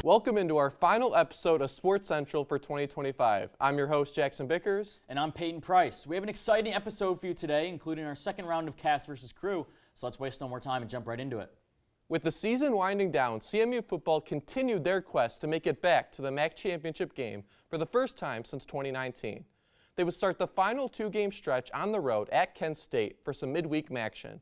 Welcome into our final episode of Sports Central for 2025. I'm your host, Jackson Bickers. And I'm Peyton Price. We have an exciting episode for you today, including our second round of Cast versus Crew, so let's waste no more time and jump right into it. With the season winding down, CMU football continued their quest to make it back to the MAC championship game for the first time since 2019. They would start the final two-game stretch on the road at Kent State for some midweek action.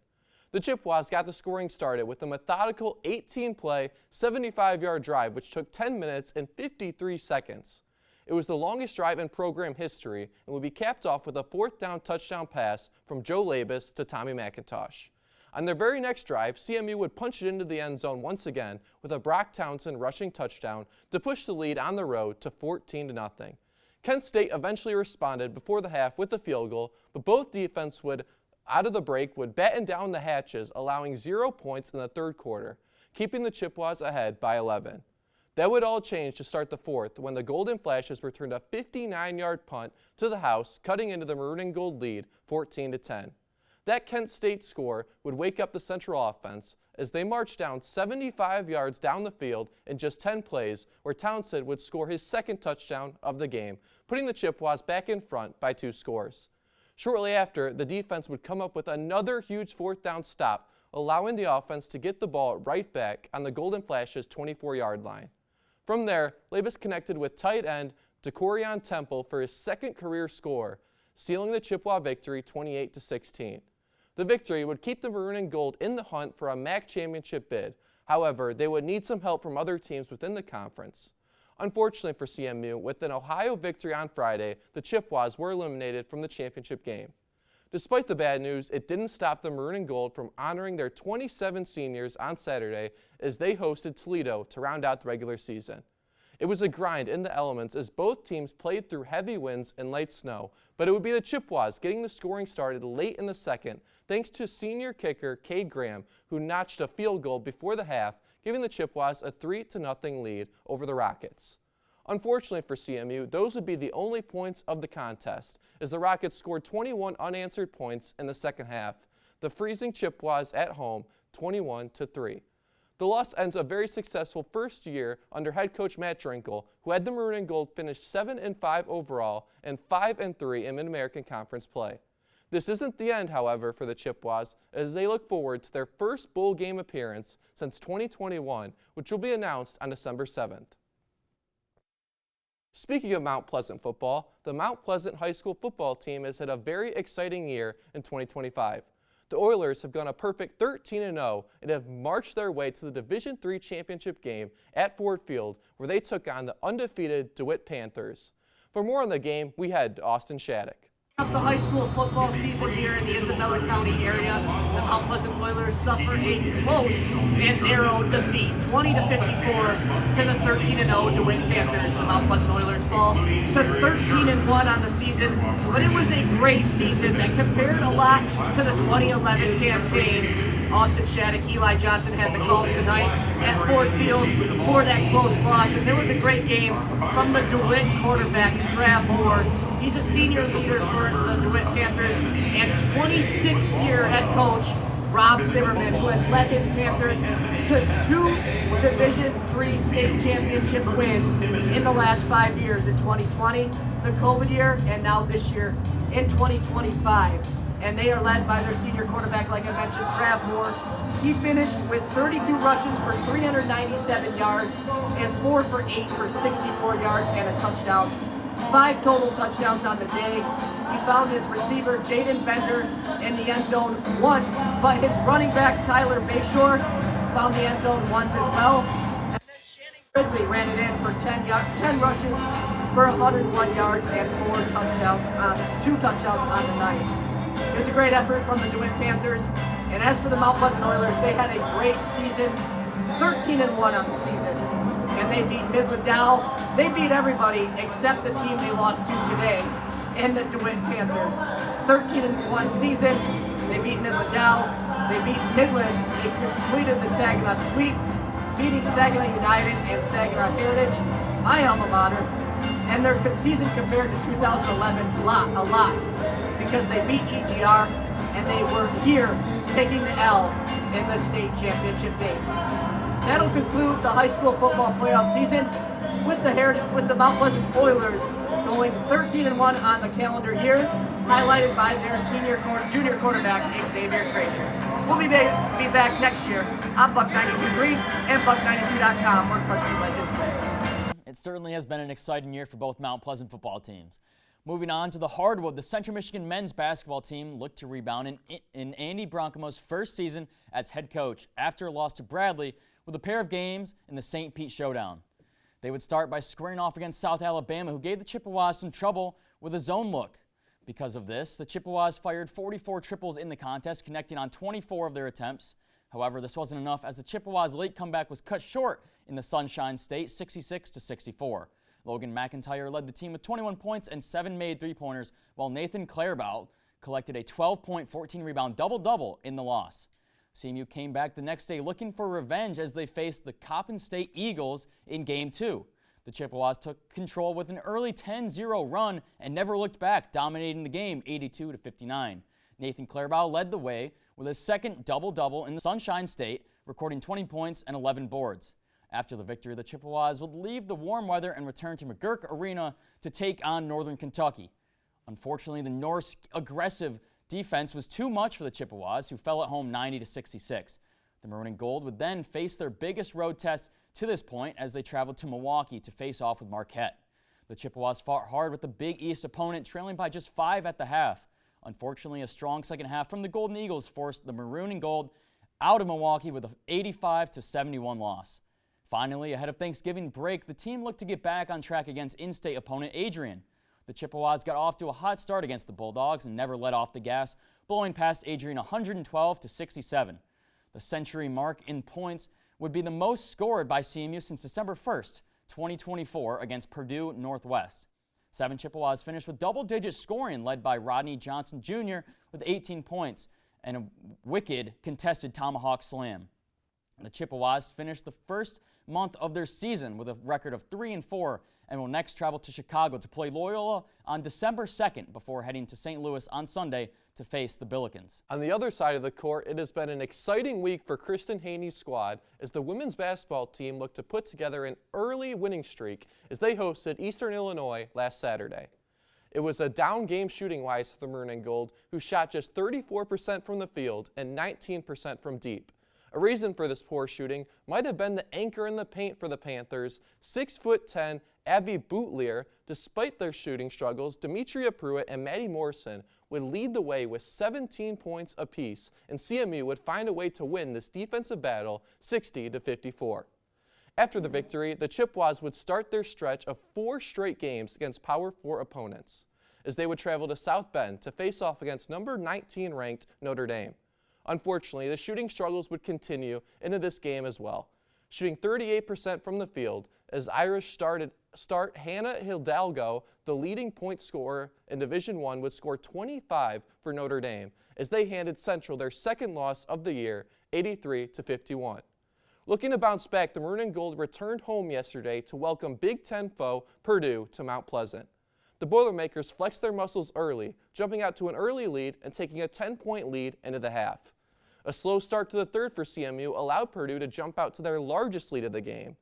The Chippewas got the scoring started with a methodical 18-play, 75-yard drive which took 10 minutes and 53 seconds. It was the longest drive in program history and would be capped off with a fourth-down touchdown pass from Joe Labus to Tommy McIntosh. On their very next drive, CMU would punch it into the end zone once again with a Brock Townsend rushing touchdown to push the lead on the road to 14-0. Kent State eventually responded before the half with the field goal, but both defense would out of the break would batten down the hatches, allowing 0 points in the third quarter, keeping the Chippewas ahead by 11. That would all change to start the fourth when the Golden Flashes returned a 59-yard punt to the house, cutting into the Maroon and Gold lead 14-10. That Kent State score would wake up the Central offense as they marched down 75 yards down the field in just 10 plays, where Townsend would score his second touchdown of the game, putting the Chippewas back in front by 2 scores. Shortly after, the defense would come up with another huge fourth down stop, allowing the offense to get the ball right back on the Golden Flashes' 24-yard line. From there, Labus connected with tight end DeCorian Temple for his second career score, sealing the Chippewa victory 28-16. The victory would keep the Maroon and Gold in the hunt for a MAC championship bid. However, they would need some help from other teams within the conference. Unfortunately for CMU, with an Ohio victory on Friday, the Chippewas were eliminated from the championship game. Despite the bad news, it didn't stop the Maroon and Gold from honoring their 27 seniors on Saturday as they hosted Toledo to round out the regular season. It was a grind in the elements as both teams played through heavy winds and light snow, but it would be the Chippewas getting the scoring started late in the second thanks to senior kicker Cade Graham, who notched a field goal before the half, giving the Chippewas a 3-0 lead over the Rockets. Unfortunately for CMU, those would be the only points of the contest, as the Rockets scored 21 unanswered points in the second half, the freezing Chippewas at home 21-3. The loss ends a very successful first year under head coach Matt Drinkle, who had the Maroon and Gold finish 7-5 overall and 5-3 in Mid-American Conference play. This isn't the end, however, for the Chippewas, as they look forward to their first bowl game appearance since 2021, which will be announced on December 7th. Speaking of Mount Pleasant football, the Mount Pleasant High School football team has had a very exciting year in 2025. The Oilers have gone a perfect 13-0 and have marched their way to the Division III championship game at Ford Field, where they took on the undefeated DeWitt Panthers. For more on the game, we head to Austin Shattuck. Of the high school football season here in the Isabella County area, the Mount Pleasant Oilers suffer a close and narrow defeat, 20-54 to the 13-0 DeWitt Panthers. The Mount Pleasant Oilers fall to 13-1 on the season, but it was a great season that compared a lot to the 2011 campaign. Austin Shattuck, Eli Johnson had the call tonight at Ford Field for that close loss, and there was a great game from the DeWitt quarterback, Trav Moore. He's a senior leader for the DeWitt Panthers, and 26th-year head coach Rob Zimmerman, who has led his Panthers to 2 Division III state championship wins in the last 5 years, in 2020, the COVID year, and now this year in 2025. And they are led by their senior quarterback, like I mentioned, Trav Moore. He finished with 32 rushes for 397 yards and 4 for 8 for 64 yards and a touchdown. 5 total touchdowns on the day. He found his receiver, Jaden Bender, in the end zone once, but his running back, Tyler Bayshore, found the end zone once as well. And then Shannon Ridley ran it in for 10 rushes for 101 yards and 2 touchdowns on the night. It was a great effort from the DeWitt Panthers. And as for the Mount Pleasant Oilers, they had a great season, 13-1 on the season. And they beat Midland Dow. They beat everybody except the team they lost to today, and the DeWitt Panthers. 13-1 season. They beat Midland Dow. They beat Midland. They completed the Saginaw sweep, beating Saginaw United and Saginaw Heritage, my alma mater. And their season compared to 2011 a lot, because they beat EGR and they were here taking the L in the state championship game. That'll conclude the high school football playoff season with the Mount Pleasant Oilers going 13-1 on the calendar year, highlighted by their junior quarterback, Xavier Frazier. We'll be back next year on Buck 92.3 and Buck92.com, where country legends live. It certainly has been an exciting year for both Mount Pleasant football teams. Moving on to the hardwood, the Central Michigan men's basketball team looked to rebound in Andy Broncomo's first season as head coach after a loss to Bradley with a pair of games in the St. Pete Showdown. They would start by squaring off against South Alabama, who gave the Chippewas some trouble with a zone look. Because of this, the Chippewas fired 44 triples in the contest, connecting on 24 of their attempts. However, this wasn't enough as the Chippewas' late comeback was cut short in the Sunshine State, 66-64. Logan McIntyre led the team with 21 points and 7 made three-pointers, while Nathan Clairbout collected a 12-point, 14-rebound double-double in the loss. CMU came back the next day looking for revenge as they faced the Coppin State Eagles in Game 2. The Chippewas took control with an early 10-0 run and never looked back, dominating the game 82-59. Nathan Clairbout led the way with his second double-double in the Sunshine State, recording 20 points and 11 boards. After the victory, the Chippewas would leave the warm weather and return to McGurk Arena to take on Northern Kentucky. Unfortunately, the Norse aggressive defense was too much for the Chippewas, who fell at home 90-66. The Maroon and Gold would then face their biggest road test to this point as they traveled to Milwaukee to face off with Marquette. The Chippewas fought hard with the Big East opponent, trailing by just 5 at the half. Unfortunately, a strong second half from the Golden Eagles forced the Maroon and Gold out of Milwaukee with an 85-71 loss. Finally, ahead of Thanksgiving break, the team looked to get back on track against in-state opponent Adrian. The Chippewas got off to a hot start against the Bulldogs and never let off the gas, blowing past Adrian 112-67. The century mark in points would be the most scored by CMU since December 1st, 2024 against Purdue Northwest. 7 Chippewas finished with double-digit scoring led by Rodney Johnson Jr. with 18 points and a wicked contested tomahawk slam. The Chippewas finished the first month of their season with a record of 3-4 and will next travel to Chicago to play Loyola on December 2nd before heading to St. Louis on Sunday to face the Billikens. On the other side of the court, it has been an exciting week for Kristen Haney's squad as the women's basketball team looked to put together an early winning streak as they hosted Eastern Illinois last Saturday. It was a down game shooting-wise for the Maroon and Gold, who shot just 34% from the field and 19% from deep. A reason for this poor shooting might have been the anchor in the paint for the Panthers, 6'10" Abby Boutlier. Despite their shooting struggles, Demetria Pruitt and Maddie Morrison would lead the way with 17 points apiece, and CMU would find a way to win this defensive battle 60-54. After the victory, the Chippewas would start their stretch of 4 straight games against Power 4 opponents, as they would travel to South Bend to face off against number 19 ranked Notre Dame. Unfortunately, the shooting struggles would continue into this game as well, shooting 38% from the field as Irish start Hannah Hidalgo, the leading point scorer in Division I, would score 25 for Notre Dame as they handed Central their second loss of the year, 83-51. Looking to bounce back, the Maroon and Gold returned home yesterday to welcome Big Ten foe Purdue to Mount Pleasant. The Boilermakers flexed their muscles early, jumping out to an early lead and taking a 10-point lead into the half. A slow start to the third for CMU allowed Purdue to jump out to their largest lead of the game,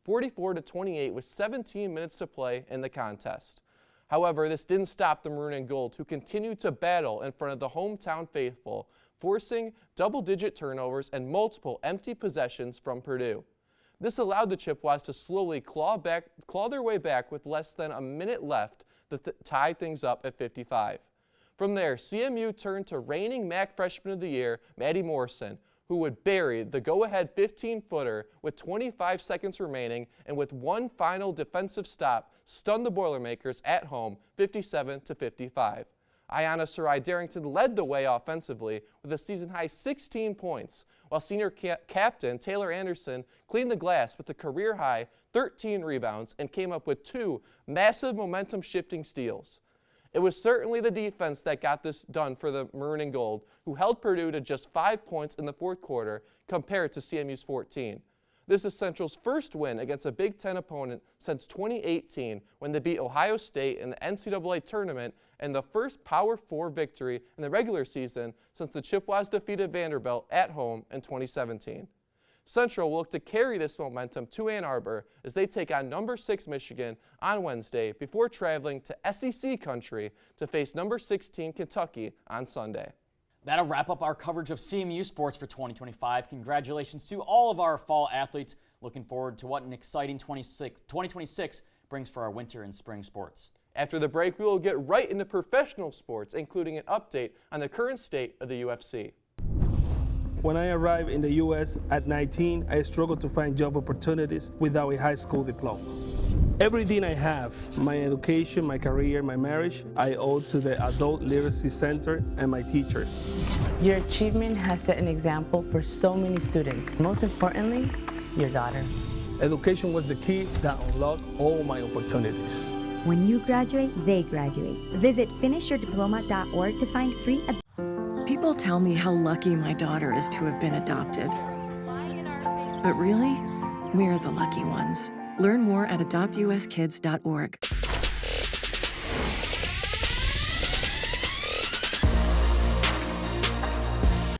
44-28 with 17 minutes to play in the contest. However, this didn't stop the Maroon and Gold, who continued to battle in front of the hometown faithful, forcing double-digit turnovers and multiple empty possessions from Purdue. This allowed the Chippewas to slowly claw their way back with less than a minute left to tie things up at 55. From there, CMU turned to reigning MAC Freshman of the Year, Maddie Morrison, who would bury the go-ahead 15-footer with 25 seconds remaining and with one final defensive stop, stun the Boilermakers at home 57-55. Ayanna Sarai-Darrington led the way offensively with a season-high 16 points, while senior captain Taylor Anderson cleaned the glass with a career-high 13 rebounds and came up with 2 massive momentum-shifting steals. It was certainly the defense that got this done for the Maroon and Gold, who held Purdue to just 5 points in the fourth quarter compared to CMU's 14. This is Central's first win against a Big Ten opponent since 2018 when they beat Ohio State in the NCAA tournament, and the first Power 4 victory in the regular season since the Chippewas defeated Vanderbilt at home in 2017. Central will look to carry this momentum to Ann Arbor as they take on number 6 Michigan on Wednesday before traveling to SEC country to face number 16 Kentucky on Sunday. That'll wrap up our coverage of CMU sports for 2025. Congratulations to all of our fall athletes. Looking forward to what an exciting 2026 brings for our winter and spring sports. After the break, we will get right into professional sports, including an update on the current state of the UFC. When I arrived in the U.S. at 19, I struggled to find job opportunities without a high school diploma. Everything I have, my education, my career, my marriage, I owe to the Adult Literacy Center and my teachers. Your achievement has set an example for so many students. Most importantly, your daughter. Education was the key that unlocked all my opportunities. When you graduate, they graduate. Visit finishyourdiploma.org to find free. People tell me how lucky my daughter is to have been adopted. But really, we're the lucky ones. Learn more at adoptuskids.org.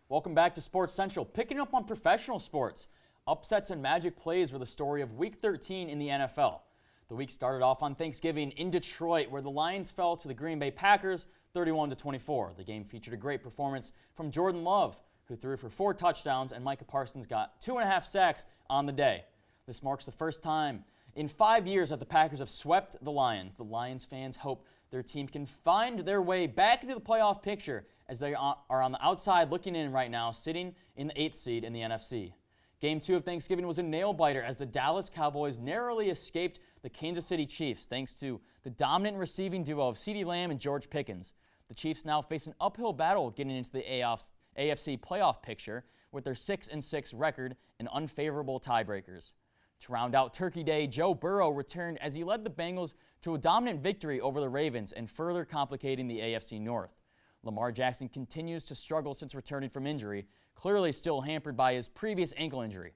Welcome back to Sports Central. Picking up on professional sports. Upsets and magic plays were the story of Week 13 in the NFL. The week started off on Thanksgiving in Detroit, where the Lions fell to the Green Bay Packers 31-24. The game featured a great performance from Jordan Love, who threw for 4 touchdowns, and Micah Parsons got 2.5 sacks on the day. This marks the first time in 5 years that the Packers have swept the Lions. The Lions fans hope their team can find their way back into the playoff picture, as they are on the outside looking in right now, sitting in the 8th seed in the NFC. Game 2 of Thanksgiving was a nail-biter as the Dallas Cowboys narrowly escaped the Kansas City Chiefs thanks to the dominant receiving duo of CeeDee Lamb and George Pickens. The Chiefs now face an uphill battle getting into the AFC playoff picture with their 6-6 record and unfavorable tiebreakers. To round out Turkey Day, Joe Burrow returned as he led the Bengals to a dominant victory over the Ravens and further complicating the AFC North. Lamar Jackson continues to struggle since returning from injury, clearly still hampered by his previous ankle injury.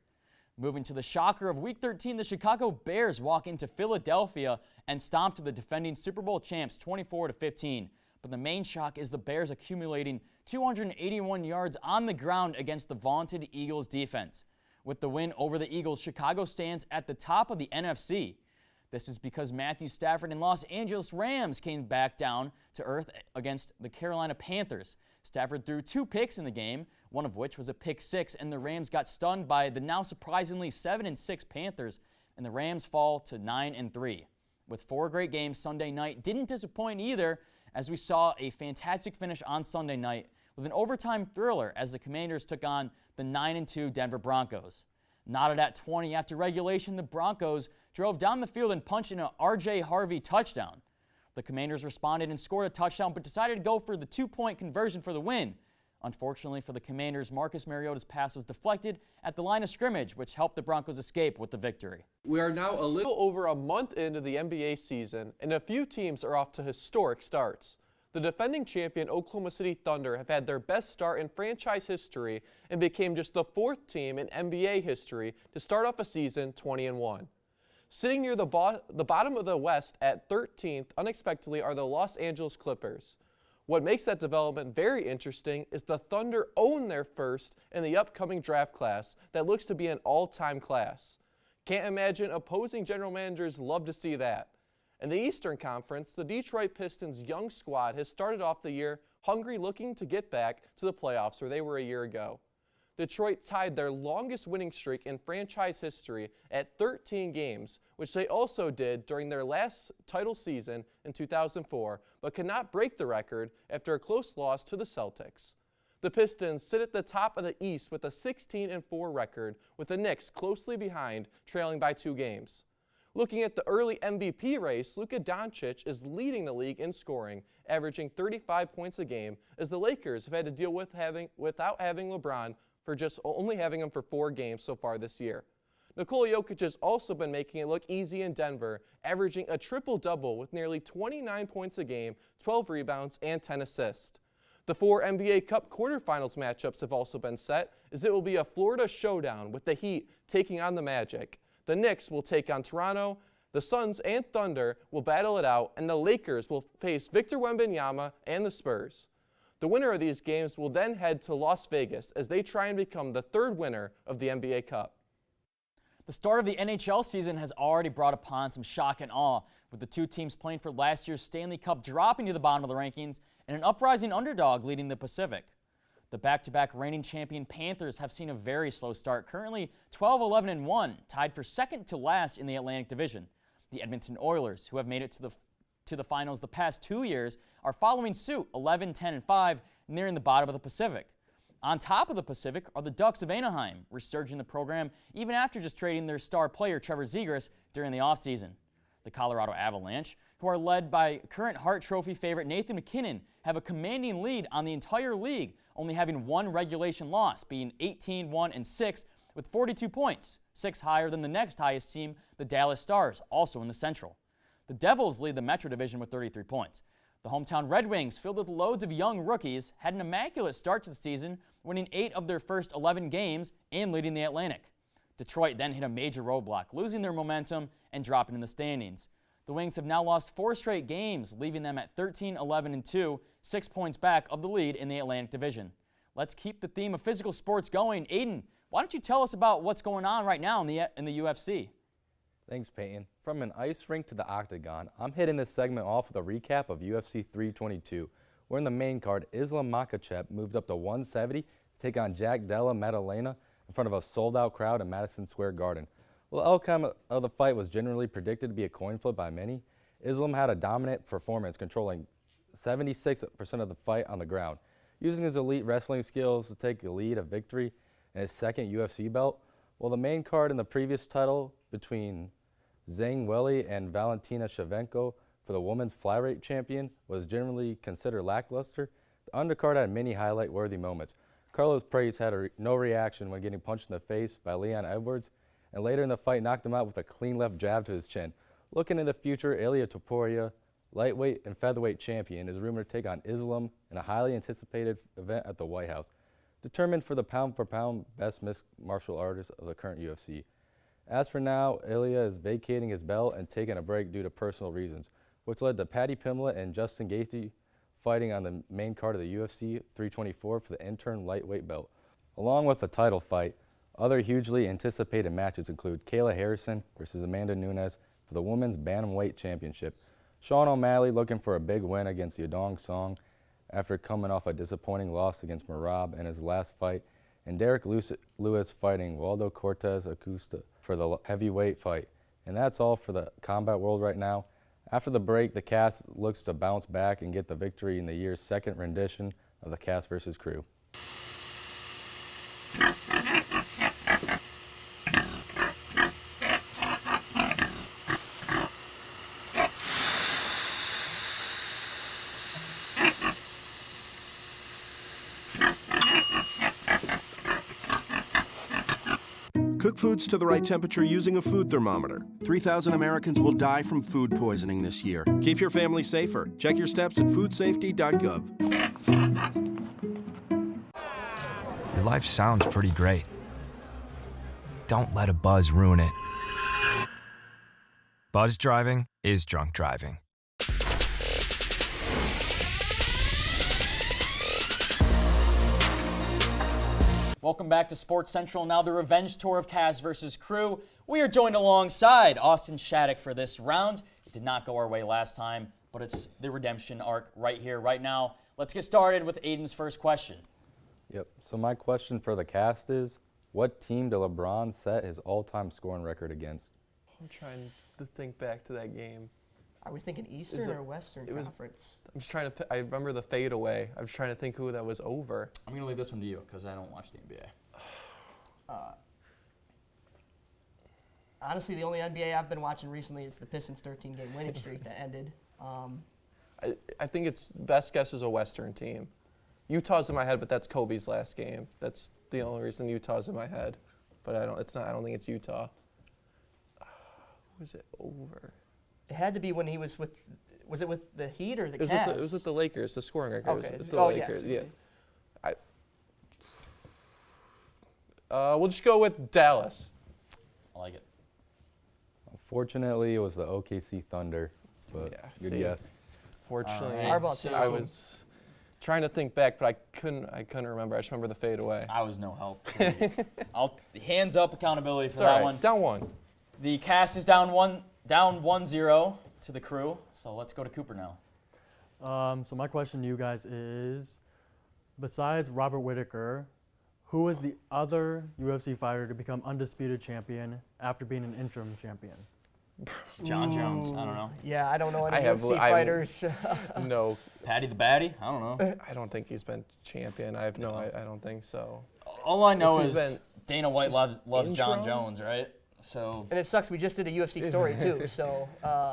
Moving to the shocker of Week 13, the Chicago Bears walk into Philadelphia and stomp to the defending Super Bowl champs 24-15. But the main shock is the Bears accumulating 281 yards on the ground against the vaunted Eagles defense. With the win over the Eagles, Chicago stands at the top of the NFC. This is because Matthew Stafford and Los Angeles Rams came back down to earth against the Carolina Panthers. Stafford threw 2 picks in the game, one of which was a pick 6, and the Rams got stunned by the now surprisingly 7-6 Panthers, and the Rams fall to 9-3. With 4 great games, Sunday night didn't disappoint either, as we saw a fantastic finish on Sunday night with an overtime thriller as the Commanders took on the 9-2 Denver Broncos. Knotted at 20 after regulation, the Broncos drove down the field and punched in an R.J. Harvey touchdown. The Commanders responded and scored a touchdown, but decided to go for the 2-point conversion for the win. Unfortunately for the Commanders, Marcus Mariota's pass was deflected at the line of scrimmage, which helped the Broncos escape with the victory. We are now a little over a month into the NBA season, and a few teams are off to historic starts. The defending champion Oklahoma City Thunder have had their best start in franchise history and became just the 4th team in NBA history to start off a season 20-1. Sitting near the bottom of the West at 13th unexpectedly are the Los Angeles Clippers. What makes that development very interesting is the Thunder own their first in the upcoming draft class that looks to be an all-time class. Can't imagine opposing general managers love to see that. In the Eastern Conference, the Detroit Pistons' young squad has started off the year hungry, looking to get back to the playoffs where they were a year ago. Detroit tied their longest winning streak in franchise history at 13 games, which they also did during their last title season in 2004, but could not break the record after a close loss to the Celtics. The Pistons sit at the top of the East with a 16-4 record, with the Knicks closely behind, trailing by 2 games. Looking at the early MVP race, Luka Doncic is leading the league in scoring, averaging 35 points a game, as the Lakers have had to deal without having LeBron for just only having him for 4 games so far this year. Nikola Jokic has also been making it look easy in Denver, averaging a triple-double with nearly 29 points a game, 12 rebounds, and 10 assists. The 4 NBA Cup quarterfinals matchups have also been set, as it will be a Florida showdown with the Heat taking on the Magic. The Knicks will take on Toronto, the Suns and Thunder will battle it out, and the Lakers will face Victor Wembanyama and the Spurs. The winner of these games will then head to Las Vegas as they try and become the 3rd winner of the NBA Cup. The start of the NHL season has already brought upon some shock and awe, with the two teams playing for last year's Stanley Cup dropping to the bottom of the rankings and an uprising underdog leading the Pacific. The back-to-back reigning champion Panthers have seen a very slow start, currently 12-11-1, tied for second to last in the Atlantic Division. The Edmonton Oilers, who have made it to the finals the past 2 years, are following suit, 11-10-5, nearing the bottom of the Pacific. On top of the Pacific are the Ducks of Anaheim, resurging the program even after just trading their star player Trevor Zegras during the offseason. The Colorado Avalanche, who are led by current Hart Trophy favorite Nathan MacKinnon, have a commanding lead on the entire league, only having one regulation loss, being 18-1-6 with 42 points, 6 higher than the next highest team, the Dallas Stars, also in the Central. The Devils lead the Metro Division with 33 points. The hometown Red Wings, filled with loads of young rookies, had an immaculate start to the season, winning 8 of their first 11 games and leading the Atlantic. Detroit then hit a major roadblock, losing their momentum and dropping in the standings. The Wings have now lost 4 straight games, leaving them at 13-11-2, 6 points back of the lead in the Atlantic Division. Let's keep the theme of physical sports going. Aiden, why don't you tell us about what's going on right now in the UFC? Thanks, Peyton. From an ice rink to the octagon, I'm hitting this segment off with a recap of UFC 322, where in the main card, Islam Makhachev moved up to 170 to take on Jack Della Maddalena in front of a sold-out crowd in Madison Square Garden. While the outcome of the fight was generally predicted to be a coin flip by many, Islam had a dominant performance, controlling 76% of the fight on the ground, using his elite wrestling skills to take the lead of victory in his second UFC belt. While the main card in the previous title between Zhang Weili and Valentina Shevchenko for the women's flyweight champion was generally considered lackluster, the undercard had many highlight-worthy moments. Carlos Prates had no reaction when getting punched in the face by Leon Edwards, and later in the fight knocked him out with a clean left jab to his chin. Looking in the future, Ilia Topuria, lightweight and featherweight champion, is rumored to take on Islam in a highly anticipated event at the White House, determined for the pound-for-pound best mixed martial artist of the current UFC. As for now, Ilia is vacating his belt and taking a break due to personal reasons, which led to Paddy Pimblett and Justin Gaethje fighting on the main card of the UFC 324 for the interim lightweight belt. Along with the title fight, other hugely anticipated matches include Kayla Harrison versus Amanda Nunes for the women's bantamweight championship, Sean O'Malley looking for a big win against Yadong Song after coming off a disappointing loss against Merab in his last fight, and Derek Lewis fighting Waldo Cortez Acosta for the heavyweight fight. And that's all for the combat world right now. After the break, the cast looks to bounce back and get the victory in the year's second rendition of the Cast vs. Crew. Cook foods to the right temperature using a food thermometer. 3,000 Americans will die from food poisoning this year. Keep your family safer. Check your steps at foodsafety.gov. Your life sounds pretty great. Don't let a buzz ruin it. Buzz driving is drunk driving. Welcome back to Sports Central. Now the revenge tour of Cast vs. Crew. We are joined alongside Austin Shattuck for this round. It did not go our way last time, but it's the redemption arc right here, right now. Let's get started with Aiden's first question. Yep, so my question for the Cast is, what team did LeBron set his all-time scoring record against? I'm trying to think back to that game. Are we thinking Eastern or Western Conference? I'm just trying to. I remember the fadeaway. I was trying to think who that was over. I'm going to leave this one to you because I don't watch the NBA. Honestly, the only NBA I've been watching recently is the Pistons' 13-game winning streak that ended. I think it's best guess is a Western team. Utah's in my head, but that's Kobe's last game. That's the only reason Utah's in my head. But I don't think it's Utah. Who was it over? It had to be when he was with. Was it with the Heat or the Cavs? Cavs? It was with the Lakers. The scoring record. Okay. Was the Lakers. Yes. Yeah. We'll just go with Dallas. I like it. Unfortunately, it was the OKC Thunder, but good guess. Fortunately, Our ball too. I was. Trying to think back, but I couldn't remember. I just remember the fadeaway. I was no help. Hands up accountability for It's all that right. one. Down 1. The cast is down 1-0 to the crew. So let's go to Cooper now. So my question to you guys is, besides Robert Whittaker, who is the other UFC fighter to become undisputed champion after being an interim champion? John Jones. I don't know. Yeah, I don't know any I have- UFC I- fighters. No, Patty the Batty? I don't know. I don't think he's been champion. I don't think so. All I know This has is Dana White loves John intro? Jones, right? So And it sucks. We just did a UFC story too. So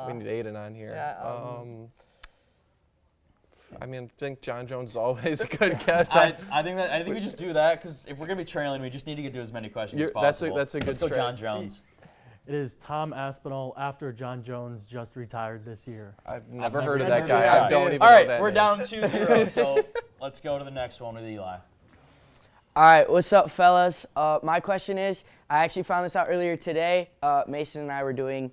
We need Aiden on here. yeah, I mean, I think John Jones is always a good guess. I think we just do that because if we're gonna be trailing, we just need to do as many questions as possible. That's a good Let's go, John strat. Jones. It is Tom Aspinall after John Jones just retired this year. I've never never heard of heard that of guy. this I guy. don't even All know right, that we're name. down 2-0. So let's go to the next one with Eli. All right, what's up, fellas? My question is, I actually found this out earlier today. Mason and I were doing,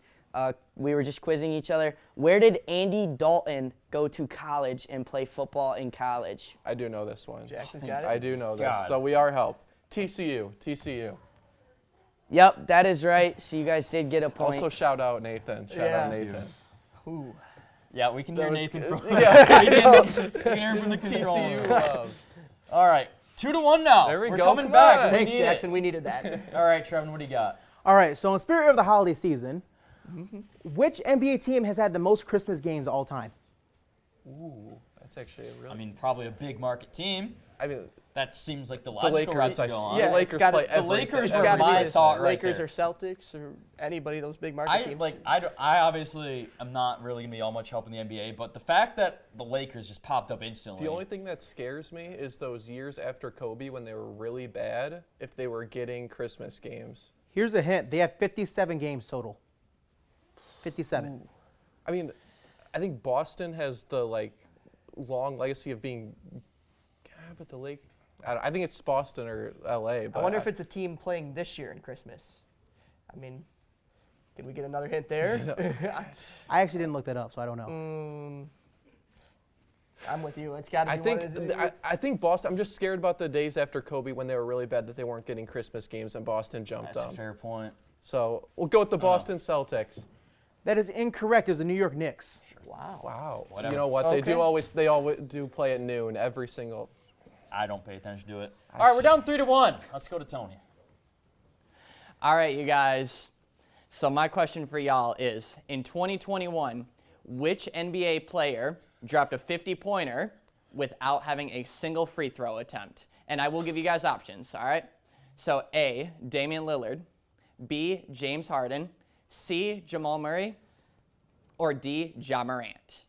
we were just quizzing each other. Where did Andy Dalton go to college and play football in college? I do know this one. Jackson's got it. I do know this. God. So we are helped. TCU. Yep, that is right. So you guys did get a point. Also shout out Nathan. Shout out Nathan. Ooh. Yeah, we can hear was Nathan good. from. Yeah, we can hear him from the control TCU room. love. All right, 2-1 now. There we We're go. coming Come back. on. We Thanks, need it. Jackson. We needed that. All right, Trevin, what do you got? All right, so in spirit of the holiday season, which NBA team has had the most Christmas games of all time? Ooh, that's actually a really. I mean, probably a big market team. I mean, That seems like the the logical route Lakers. to go on. Yeah, The Lakers it's gotta- play the everything. Lakers It's were got to my be thought the right Lakers there. or Celtics or anybody, those big market teams. I obviously am not really gonna be all much help in the NBA, but the fact that the Lakers just popped up instantly. The only thing that scares me is those years after Kobe when they were really bad, if they were getting Christmas games. Here's a hint. They have 57 games total. 57. I mean, I think Boston has the long legacy of being. But the Lake, I think it's Boston or LA. But I wonder if it's a team playing this year in Christmas. I mean, can we get another hint there? I actually didn't look that up, so I don't know. I'm with you. It's got to be one of the. I think Boston. I'm just scared about the days after Kobe when they were really bad that they weren't getting Christmas games and Boston jumped That's them. a fair point. So we'll go with the Boston Celtics. That is incorrect. It was the New York Knicks. Wow. Wow. Whatever. You know what? Okay. They always do play at noon every single. I don't pay attention to it. All right, we're down 3-1. Let's go to Tony. All right, you guys. So my question for y'all is, in 2021, which NBA player dropped a 50-pointer without having a single free throw attempt? And I will give you guys options, all right? So A, Damian Lillard, B, James Harden, C, Jamal Murray, or D, Ja Morant?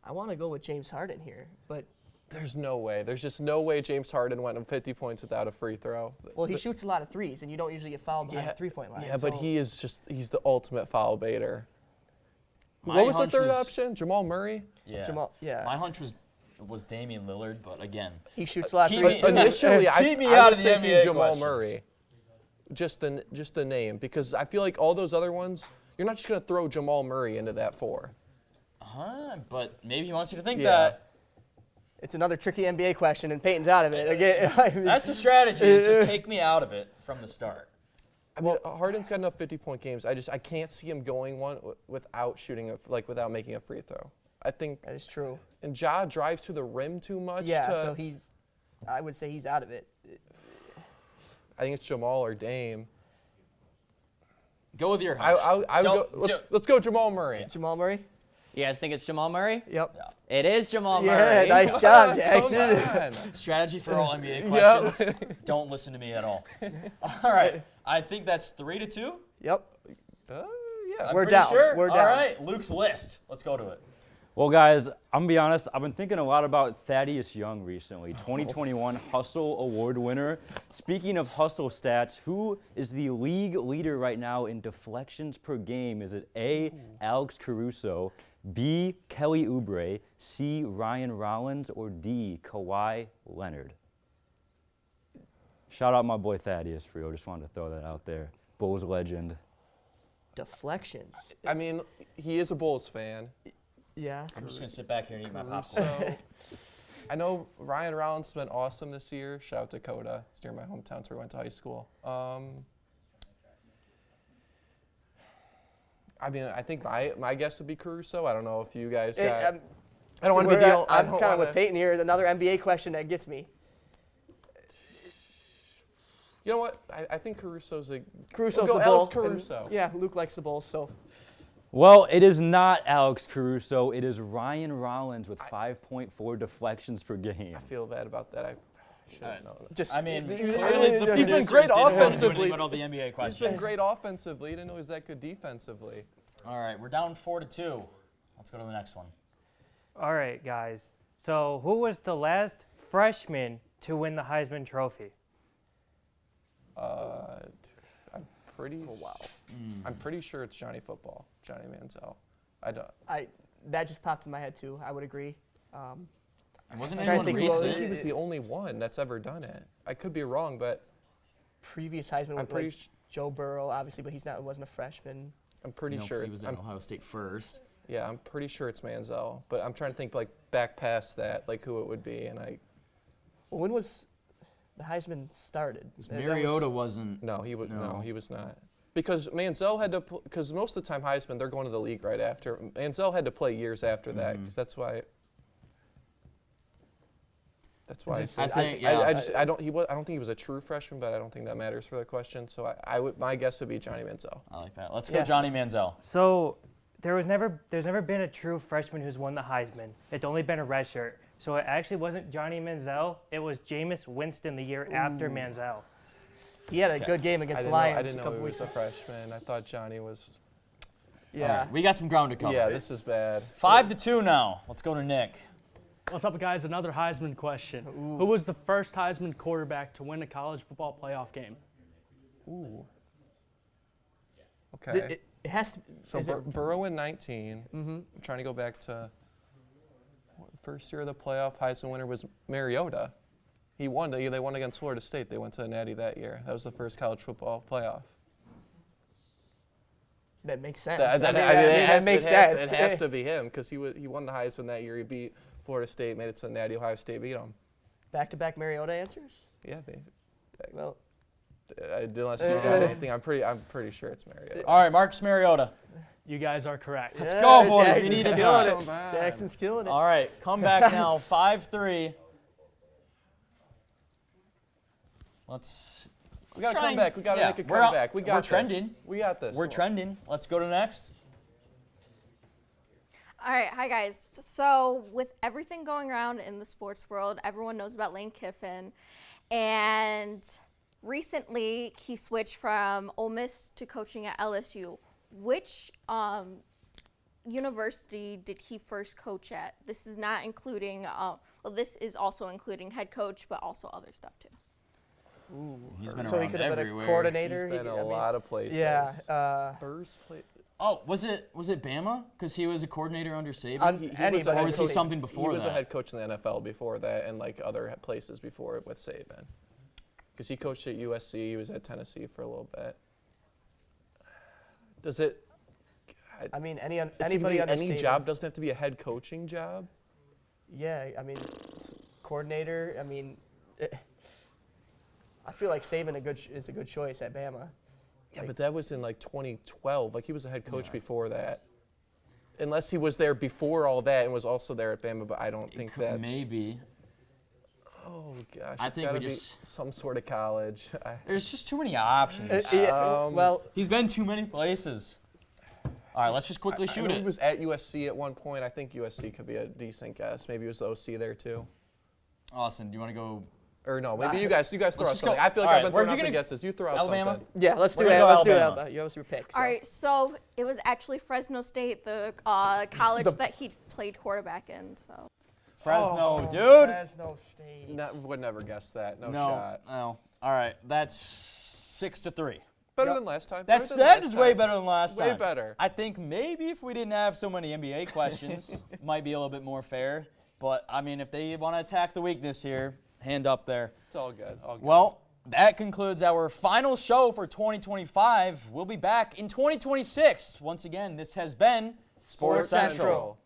I want to go with James Harden here, but There's no way. There's just no way James Harden went 50 points without a free throw. well, he shoots a lot of threes, and you don't usually get fouled behind the three-point line. Yeah, but so- he's the ultimate foul baiter. My What was the hunch third was- option? Jamal Murray? Yeah. yeah. My hunch was Damian Lillard, but again, He shoots a lot of keep threes. me- Initially, I Keep me I out was of the thinking NBA Jamal questions. Murray. Just the name, because I feel like all those other ones, you're not just gonna throw Jamal Murray into that four. but maybe he wants you to think Yeah. that. It's another tricky NBA question, and Peyton's out of it. Again, I mean- That's the strategy. Is just take me out of it from the start. I mean, Harden's got enough 50-point games. I can't see him going one without shooting without making a free throw. I think that is true. And Ja drives to the rim too much. Yeah, so I would say he's out of it. I think it's Jamal or Dame. Go with your hunch. Let's go Jamal Murray. Jamal Murray? You guys think it's Jamal Murray? Yep. It is Jamal Yeah, Murray. nice job, Jackson. Strategy for all NBA Yep. questions. Don't listen to me at all. All right. I think that's 3-2. Yep. Yeah. I'm We're pretty down. Sure. We're All down. right. Luke's list. Let's go to it. Well, guys, I'm gonna be honest. I've been thinking a lot about Thaddeus Young recently, 2021 Hustle Award winner. Speaking of hustle stats, who is the league leader right now in deflections per game? Is it A, Alex Caruso, B, Kelly Oubre, C, Ryan Rollins, or D, Kawhi Leonard? Shout out my boy Thaddeus for you. Just wanted to throw that out there. Bulls legend. Deflections. I mean, he is a Bulls fan. Yeah. I'm just going to sit back here and eat my popcorn. So, I know Ryan Rollins has been awesome this year. Shout out to Dakota. It's near my hometown, it's where I went to high school. I mean, I think my guess would be Caruso. I don't know if you guys got... I don't want to be deal. I'm kind of with Peyton here. Another NBA question that gets me. You know what? I think Caruso's the Caruso's we'll the go bull. Alex Caruso. Yeah, Luke likes the Bulls, so. Well, it is not Alex Caruso. It is Ryan Rollins with 5.4 deflections per game. I feel bad about that. I should have known. I mean, he's been great offensively. All the NBA questions. He's been great offensively. He didn't know he was that good defensively. All right, we're down 4-2. Let's go to the next one. All right, guys. So who was the last freshman to win the Heisman Trophy? I'm pretty. I'm pretty sure it's Johnny Football, Johnny Manziel. That just popped in my head too. I would agree. Wasn't I think he was the only one that's ever done it. I could be wrong, but previous Heisman. I'm pretty Joe Burrow, obviously, but he wasn't a freshman. I'm pretty sure he was at Ohio State first. Yeah, I'm pretty sure it's Manziel, but I'm trying to think like back past that, like who it would be, and Well, when was the Heisman started? Mariota wasn't. No, he was. No, he was not. Because Manziel had to. Because most of the time Heisman, they're going to the league right after. Manziel had to play years after that. Cause that's why. That's why I don't think he was a true freshman, but I don't think that matters for the question. So my guess would be Johnny Manziel. I like that. Let's go Johnny Manziel. So there's never been a true freshman who's won the Heisman. It's only been a redshirt. So it actually wasn't Johnny Manziel. It was Jameis Winston the year after Manziel. He had a good game against the Lions. I didn't know he was a freshman. I thought Johnny was. Yeah. Right, we got some ground to cover. Yeah, this is bad. 5-2 now. Let's go to Nick. What's up, guys? Another Heisman question. Who was the first Heisman quarterback to win a college football playoff game? Ooh. Okay. It has to. So Burrow in 19. I'm trying to go back to the first year of the playoff. Heisman winner was Mariota. He won. They won against Florida State. They went to the Natty that year. That was the first college football playoff. That makes sense. That makes sense. It has to be him because he won the Heisman that year. He beat Florida State, made it to the Natty. Ohio State beat them. Back-to-back Mariota answers? Yeah, baby. Well, unless you got anything, I'm pretty sure it's Mariota. All right, Marcus Mariota. You guys are correct. Let's go, boys. We need it. Jackson's killing it. All right, come back now. 5-3. We got to come back. We got to make a comeback. We're trending. We got this. We're trending. Let's go to next. All right, hi guys. So with everything going around in the sports world, everyone knows about Lane Kiffin, and recently he switched from Ole Miss to coaching at LSU. Which university did he first coach at? This is not including, this is also including head coach, but also other stuff too. Ooh. He's been so around he could have been everywhere. a coordinator. He's been a lot of places. Yeah. Burrs played. Oh, was it Bama? Because he was a coordinator under Saban? Or was he something before that? He was a head coach in the NFL before that and like other places before it with Saban. Because he coached at USC, he was at Tennessee for a little bit. Does it... I mean, anybody under any Saban. job doesn't have to be a head coaching job? Yeah, I mean, coordinator, I mean... I feel like Saban is a good choice at Bama. Yeah, but that was in like 2012. Like he was a head coach before that. Unless he was there before all that and was also there at Bama, but I don't think that's... Maybe. Oh, gosh. I think we be some sort of college. There's just too many options. Well, he's been too many places. All right, let's just quickly shoot it. He was at USC at one point. I think USC could be a decent guess. Maybe he was the OC there too. Austin, do you want to go... Or no, maybe you guys throw out something. Go. I feel like All I've been right, throwing out the guesses. You throw out Alabama? something. Yeah, let's do that. Let's do Alabama. You have your pick. All right, so it was actually Fresno State, the college that he played quarterback in. So. Fresno, dude. Fresno State. Would never guess that. No No. shot. All right, that's 6-3. Better than last time. That is way better than last time. Way better. I think maybe if we didn't have so many NBA questions, might be a little bit more fair. But I mean, if they want to attack the weakness here, hand up there. It's all good. All good. Well, that concludes our final show for 2025. We'll be back in 2026. Once again, this has been Sports Central.